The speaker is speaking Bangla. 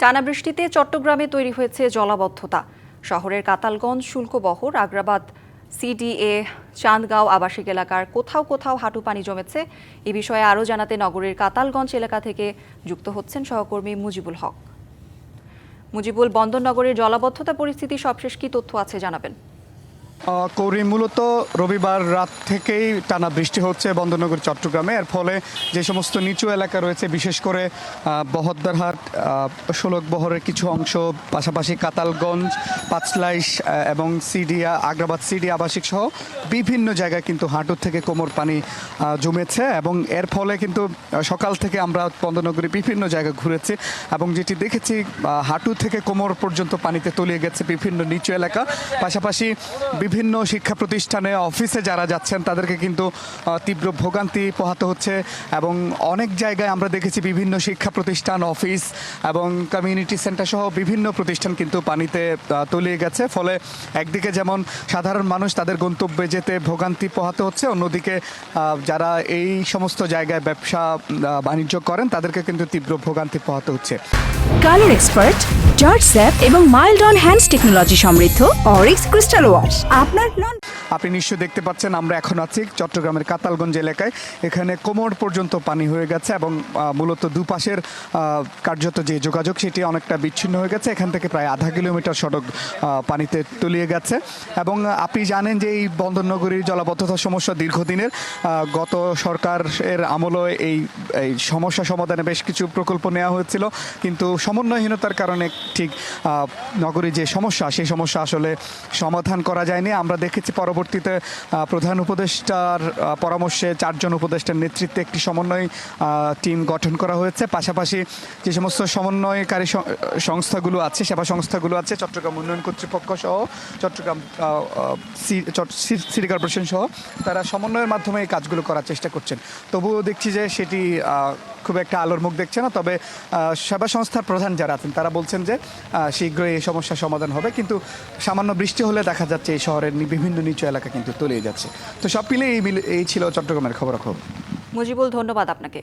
টানা বৃষ্টিতে চট্টগ্রামে তৈরি হয়েছে জলাবদ্ধতা। শহরের কাতালগঞ্জ, শুল্কবহর, আগ্রাবাদ, সিডিএ, চান্দগাঁও আবাসিক এলাকার কোথাও কোথাও হাঁটু পানি জমেছে। এ বিষয়ে আরও জানাতে নগরীর কাতালগঞ্জ এলাকা থেকে যুক্ত হচ্ছেন সহকর্মী মুজিবুল হক। মুজিবুল, বন্দরনগরের জলাবদ্ধতা পরিস্থিতি সবশেষ কি তথ্য আছে জানাবেন। কৌরি, মূলত রবিবার রাত থেকেই টানা বৃষ্টি হচ্ছে বন্দরনগর চট্টগ্রামে। এর ফলে যে সমস্ত নিচু এলাকা রয়েছে, বিশেষ করে বহদ্দারহাট, ষোলকবহরের কিছু অংশ, পাশাপাশি কাতালগঞ্জ, পাঁচলাইশ এবং সিডিয়া, আগ্রাবাদ সিডি আবাসিক সহ বিভিন্ন জায়গায় কিন্তু হাঁটুর থেকে কোমর পানি জমেছে। এবং এর ফলে কিন্তু সকাল থেকে আমরা বন্দরনগরে বিভিন্ন জায়গায় ঘুরেছি এবং যেটি দেখেছি, হাঁটু থেকে কোমর পর্যন্ত পানিতে তলিয়ে গেছে বিভিন্ন নিচু এলাকা। পাশাপাশি বিভিন্ন শিক্ষা প্রতিষ্ঠানে, অফিসে যারা যাচ্ছেন তাদেরকে কিন্তু তীব্র ভোগান্তি পোহাতে হচ্ছে। এবং অনেক জায়গায় আমরা দেখেছি বিভিন্ন শিক্ষা প্রতিষ্ঠান, অফিস এবং কমিউনিটি সেন্টার সহ বিভিন্ন প্রতিষ্ঠান কিন্তু পানিতে তলিয়ে গেছে। ফলে একদিকে যেমন সাধারণ মানুষ তাদের গন্তব্যে যেতে ভোগান্তি পোহাতে হচ্ছে, অন্যদিকে যারা এই সমস্ত জায়গায় ব্যবসা বাণিজ্য করেন তাদেরকে কিন্তু তীব্র ভোগান্তি পোহাতে হচ্ছে। কালার এক্সপার্ট, জর্জ স্যাপ এবং মাইল্ড অন হ্যান্ডস টেকনোলজি সমৃদ্ধ অরিক্স ক্রিস্টাল ওয়াশ আপনার আপনি নিশ্চয়ই দেখতে পাচ্ছেন, আমরা এখন আছি চট্টগ্রামের কাতালগঞ্জ এলাকায়। এখানে কোমর পর্যন্ত পানি হয়ে গেছে এবং মূলত দুপাশের কার্যত যে যোগাযোগ সেটি অনেকটা বিচ্ছিন্ন হয়ে গেছে। এখান থেকে প্রায় আধা কিলোমিটার সড়ক পানিতে তলিয়ে গেছে। এবং আপনি জানেন যে এই বন্দরনগরীর জলাবদ্ধতার সমস্যা দীর্ঘদিনের। গত সরকারের আমলে এই সমস্যা সমাধানে বেশ কিছু প্রকল্প নেওয়া হয়েছিল, কিন্তু সমন্বয়হীনতার কারণে ঠিক নগরীর যে সমস্যা সেই সমস্যা আসলে সমাধান করা যায়নি। আমরা দেখেছি পরবর্তীতে প্রধান উপদেষ্টার পরামর্শে 4 জন উপদেষ্টার নেতৃত্বে একটি সমন্বয় টিম গঠন করা হয়েছে। পাশাপাশি যে সমস্ত সমন্বয়কারী সংস্থাগুলো আছে, সেবা সংস্থাগুলো আছে, চট্টগ্রাম উন্নয়ন কর্তৃপক্ষ সহ চট্টগ্রাম সিটি কর্পোরেশন সহ, তারা সমন্বয়ের মাধ্যমে এই কাজগুলো করার চেষ্টা করছেন। তবুও দেখছি যে সেটি খুব একটা আলোর মুখ দেখছে না। তবে সেবা সংস্থার প্রধান যারা আছেন তারা বলছেন যে শীঘ্রই এই সমস্যার সমাধান হবে, কিন্তু সামান্য বৃষ্টি হলে দেখা যাচ্ছে এই শহরের বিভিন্ন নিচু এলাকা কিন্তু তলিয়ে যাচ্ছে। তো সব মিলে এই ছিল চট্টগ্রামের খবরাখবর। মুজিবুল, ধন্যবাদ আপনাকে।